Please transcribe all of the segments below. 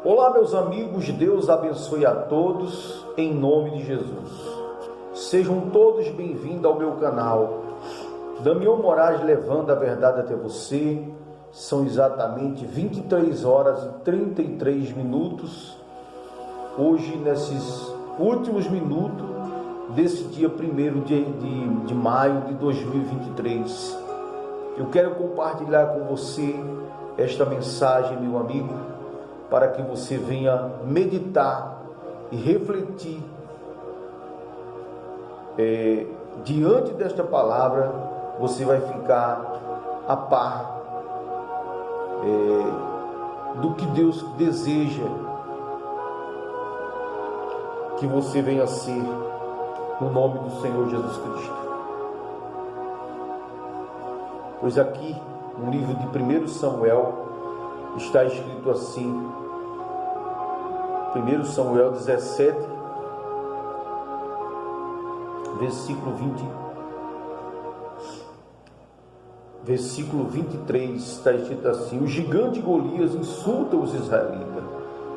Olá, meus amigos, Deus abençoe a todos, em nome de Jesus. Sejam todos bem-vindos ao meu canal. Damião Moraes levando a verdade até você. São exatamente 23 horas e 33 minutos. Hoje, nesses últimos minutos desse dia 1º de maio de 2023. Eu quero compartilhar com você esta mensagem, meu amigo, para que você venha meditar e refletir diante desta palavra. Você vai ficar a par do que Deus deseja que você venha ser, no nome do Senhor Jesus Cristo. Pois aqui no livro de 1 Samuel está escrito assim, 1 Samuel 17, versículo 23, está escrito assim: o gigante Golias insulta os israelitas.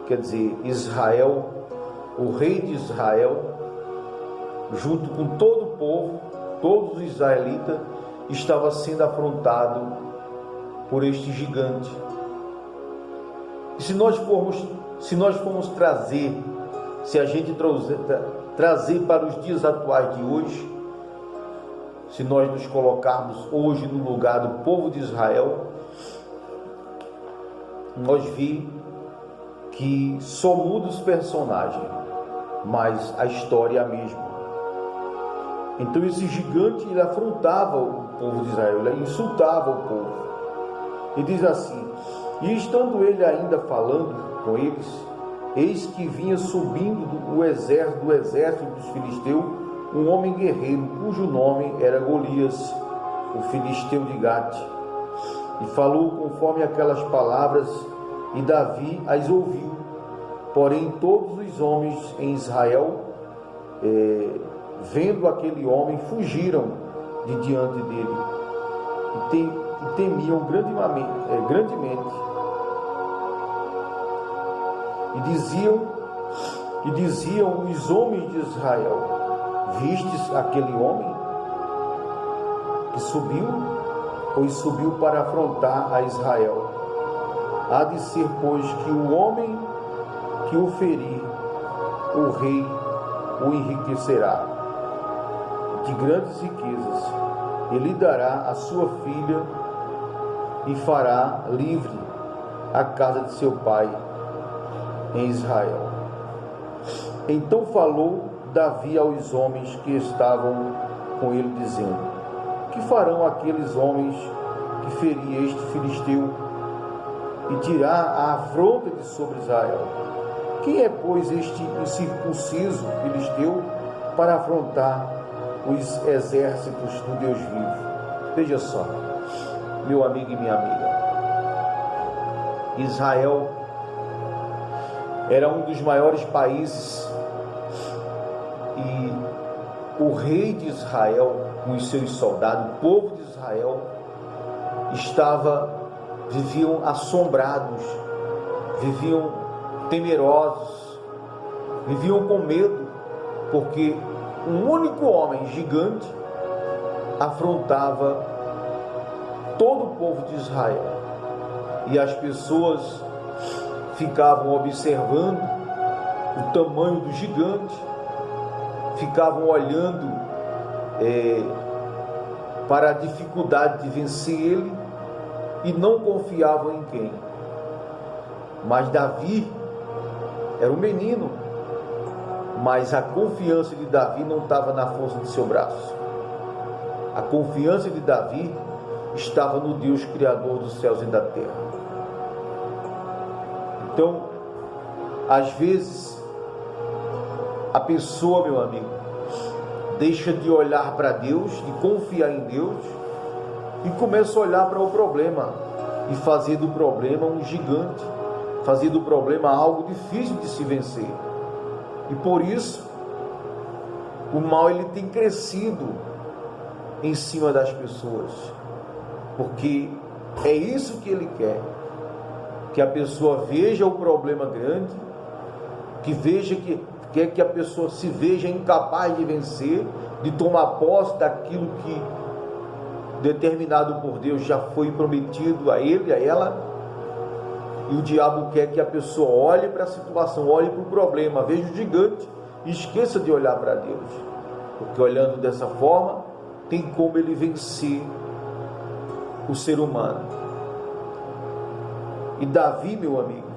Quer dizer, Israel, o rei de Israel, junto com todo o povo, todos os israelitas, estava sendo afrontado por este gigante. E se nós formos trazer, se a gente trazer para os dias atuais de hoje, se nós nos colocarmos hoje no lugar do povo de Israel, nós vimos que só muda os personagens, mas a história é a mesma. Então esse gigante, ele afrontava o povo de Israel, ele insultava o povo. E diz assim: e estando ele ainda falando com eles, eis que vinha subindo do exército dos filisteus um homem guerreiro, cujo nome era Golias, o filisteu de Gate. E falou conforme aquelas palavras, e Davi as ouviu. Porém todos os homens em Israel, vendo aquele homem, fugiram de diante dele e temiam grandemente. E diziam os homens de Israel: vistes aquele homem que subiu? Pois subiu para afrontar a Israel. Há de ser, pois, que o homem que o ferir, o rei o enriquecerá de grandes riquezas, e lhe dará a sua filha, e fará livre a casa de seu pai em Israel. Então falou Davi aos homens que estavam com ele, dizendo: que farão aqueles homens que ferir este filisteu e tirar a afronta de sobre Israel? Quem é, pois, este incircunciso filisteu para afrontar os exércitos do Deus vivo? Veja só, meu amigo e minha amiga, Israel era um dos maiores países, e o rei de Israel, com os seus soldados, o povo de Israel, viviam assombrados, viviam temerosos, viviam com medo, porque um único homem gigante afrontava todo o povo de Israel. E as pessoas ficavam observando o tamanho do gigante, ficavam olhando para a dificuldade de vencer ele, e não confiavam em quem? Mas Davi era um menino, mas a confiança de Davi não estava na força de seu braço. A confiança de Davi estava no Deus Criador dos céus e da terra. Então, às vezes, a pessoa, meu amigo, deixa de olhar para Deus, de confiar em Deus, e começa a olhar para o problema, e fazer do problema um gigante, fazer do problema algo difícil de se vencer. E por isso, o mal, ele tem crescido em cima das pessoas, porque é isso que ele quer. que a pessoa veja o problema grande, que veja que a pessoa se veja incapaz de vencer, de tomar posse daquilo que determinado por Deus já foi prometido a ele, a ela. E o diabo quer que a pessoa olhe para a situação, olhe para o problema, veja o gigante e esqueça de olhar para Deus, porque olhando dessa forma tem como ele vencer o ser humano. E Davi, meu amigo,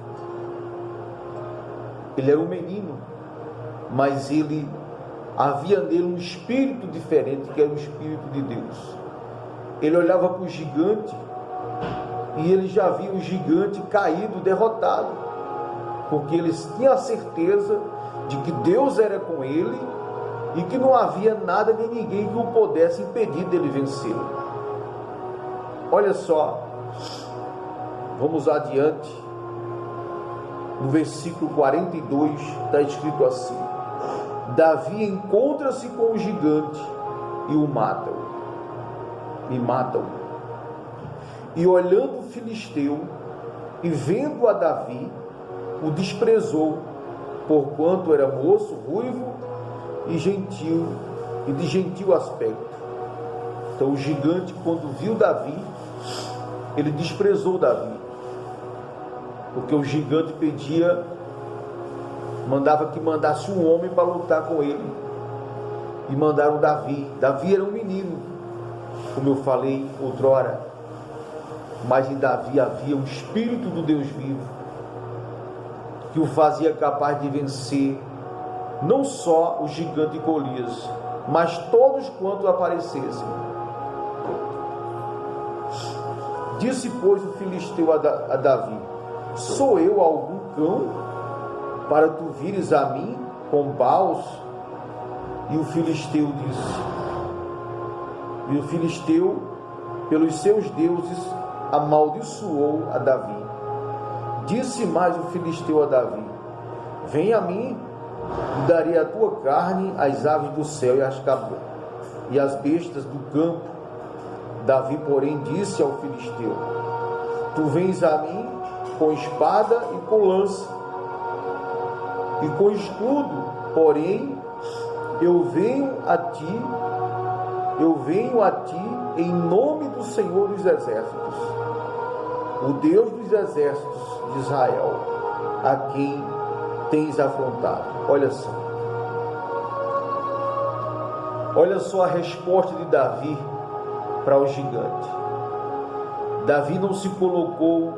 ele era um menino, mas havia nele um espírito diferente, que era o Espírito de Deus. Ele olhava para o gigante e ele já via o gigante caído, derrotado, porque ele tinha a certeza de que Deus era com ele e que não havia nada nem ninguém que o pudesse impedir dele vencer. Olha só, vamos adiante. No versículo 42 está escrito assim: Davi encontra-se com o gigante e o matam. E olhando o filisteu e vendo a Davi, o desprezou, porquanto era moço, ruivo e gentil, e de gentil aspecto. Então o gigante, quando viu Davi, ele desprezou Davi, porque o gigante mandava que mandasse um homem para lutar com ele, e mandaram Davi. Davi era um menino, como eu falei outrora, mas em Davi havia um espírito do Deus vivo, que o fazia capaz de vencer não só o gigante Golias, mas todos quanto aparecessem. Disse, pois, o filisteu a Davi: sou eu algum cão para tu vires a mim com paus? E o filisteu disse, e o filisteu, pelos seus deuses, amaldiçoou a Davi. Disse mais o filisteu a Davi: vem a mim, e darei a tua carne às aves do céu e às bestas do campo. Davi, porém, disse ao filisteu: tu vens a mim com espada e com lança e com escudo, porém eu venho a ti em nome do Senhor dos Exércitos, o Deus dos exércitos de Israel, a quem tens afrontado. Olha só a resposta de Davi para o gigante. Davi não se colocou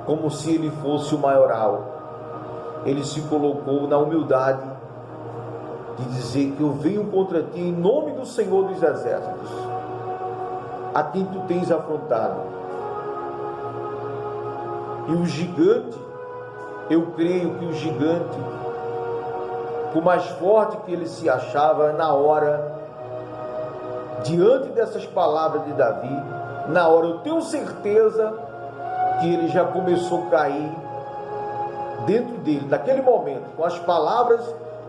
como se ele fosse o maioral. Ele se colocou na humildade de dizer que eu venho contra ti em nome do Senhor dos Exércitos, a quem tu tens afrontado. E o gigante, eu creio que o gigante, por mais forte que ele se achava, na hora, diante dessas palavras de Davi, na hora eu tenho certeza que ele já começou a cair dentro dele, naquele momento, com as palavras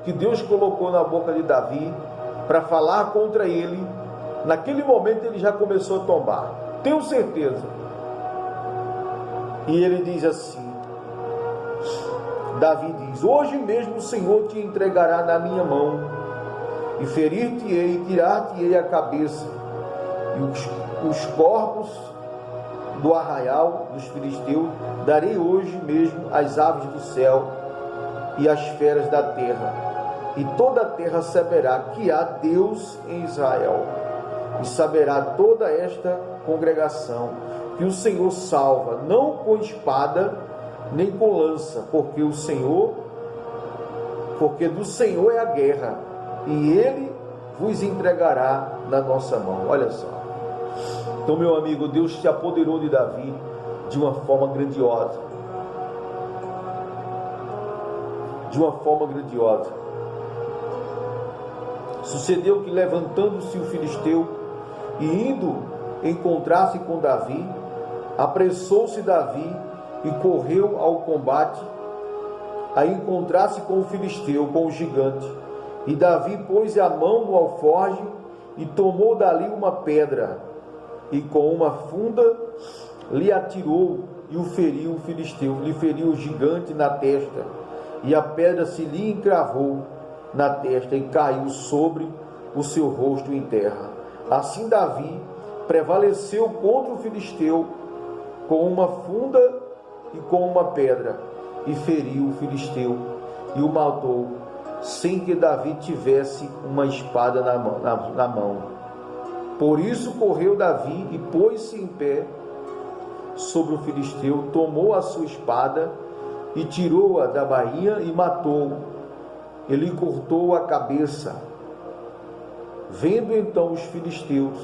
que Deus colocou na boca de Davi para falar contra ele. Naquele momento ele já começou a tombar, tenho certeza. E ele diz assim, Davi diz: hoje mesmo o Senhor te entregará na minha mão, e ferir-te-ei, e tirar-te-ei a cabeça, e os corpos do arraial dos filisteus darei hoje mesmo às aves do céu e às feras da terra, e toda a terra saberá que há Deus em Israel, e saberá toda esta congregação que o Senhor salva, não com espada nem com lança, porque do Senhor é a guerra, e Ele vos entregará na nossa mão. Olha só. Então, meu amigo, Deus se apoderou de Davi de uma forma grandiosa. Sucedeu que, levantando-se o filisteu e indo encontrar-se com Davi, apressou-se Davi e correu ao combate, a encontrar-se com o filisteu, com o gigante. E Davi pôs a mão no alforje e tomou dali uma pedra, e com uma funda lhe atirou e o feriu o filisteu, lhe feriu o gigante na testa, e a pedra se lhe encravou na testa e caiu sobre o seu rosto em terra. Assim Davi prevaleceu contra o filisteu com uma funda e com uma pedra, e feriu o filisteu e o matou, sem que Davi tivesse uma espada na mão. Por isso correu Davi e pôs-se em pé sobre o filisteu, tomou a sua espada e tirou-a da bainha e matou-o. Ele cortou a cabeça. Vendo então os filisteus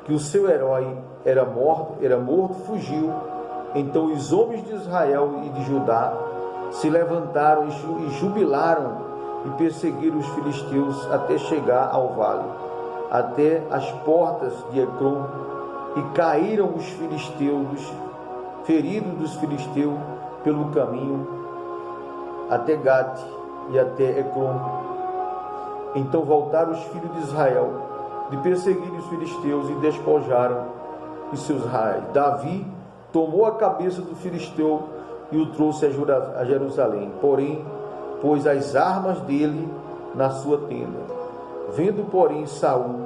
que o seu herói era morto, fugiu. Então os homens de Israel e de Judá se levantaram e jubilaram e perseguiram os filisteus até chegar ao vale, até as portas de Ecrom, e caíram os filisteus, feridos dos filisteus, pelo caminho até Gate e até Ecrom. Então voltaram os filhos de Israel de perseguir os filisteus e despojaram os seus raios. Davi tomou a cabeça do filisteu e o trouxe a Jerusalém, porém pôs as armas dele na sua tenda. Vendo, porém, Saul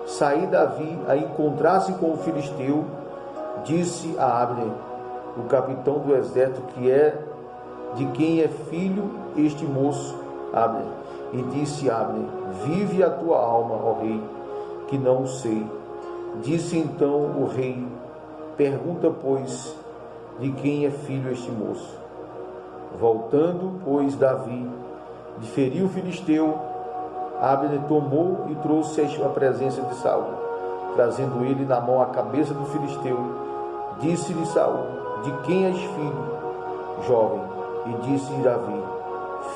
sair Davi a encontrar-se com o filisteu, disse a Abner, o capitão do exército, que é de quem é filho este moço, Abner. E disse Abner: vive a tua alma, ó rei, que não o sei. Disse então o rei: pergunta, pois, de quem é filho este moço. Voltando, pois, Davi de ferir o filisteu, Abner tomou e trouxe à presença de Saul, trazendo ele na mão a cabeça do filisteu. Disse-lhe Saul: de quem és filho, jovem? E disse Davi: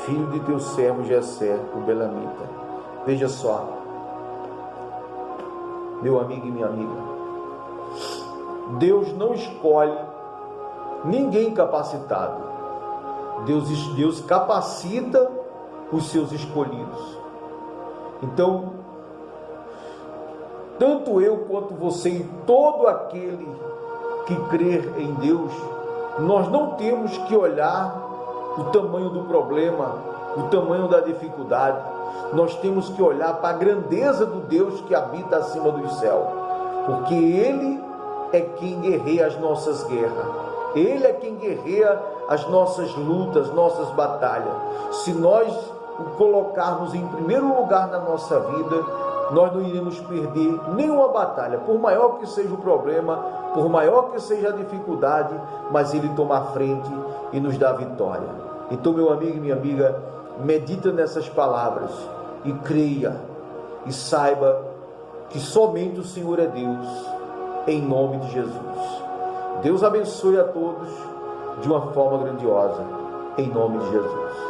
filho de teu servo Jessé, o belamita. Veja só, meu amigo e minha amiga, Deus não escolhe ninguém capacitado. Deus capacita os seus escolhidos. Então, tanto eu quanto você e todo aquele que crer em Deus, nós não temos que olhar o tamanho do problema, o tamanho da dificuldade. Nós temos que olhar para a grandeza do Deus que habita acima do céu, porque Ele é quem guerreia as nossas guerras. Ele é quem guerreia as nossas lutas, nossas batalhas. Se nós o colocarmos em primeiro lugar na nossa vida, nós não iremos perder nenhuma batalha, por maior que seja o problema, por maior que seja a dificuldade, mas Ele toma a frente e nos dá a vitória. Então, meu amigo e minha amiga, medita nessas palavras e creia e saiba que somente o Senhor é Deus, em nome de Jesus. Deus abençoe a todos de uma forma grandiosa, em nome de Jesus.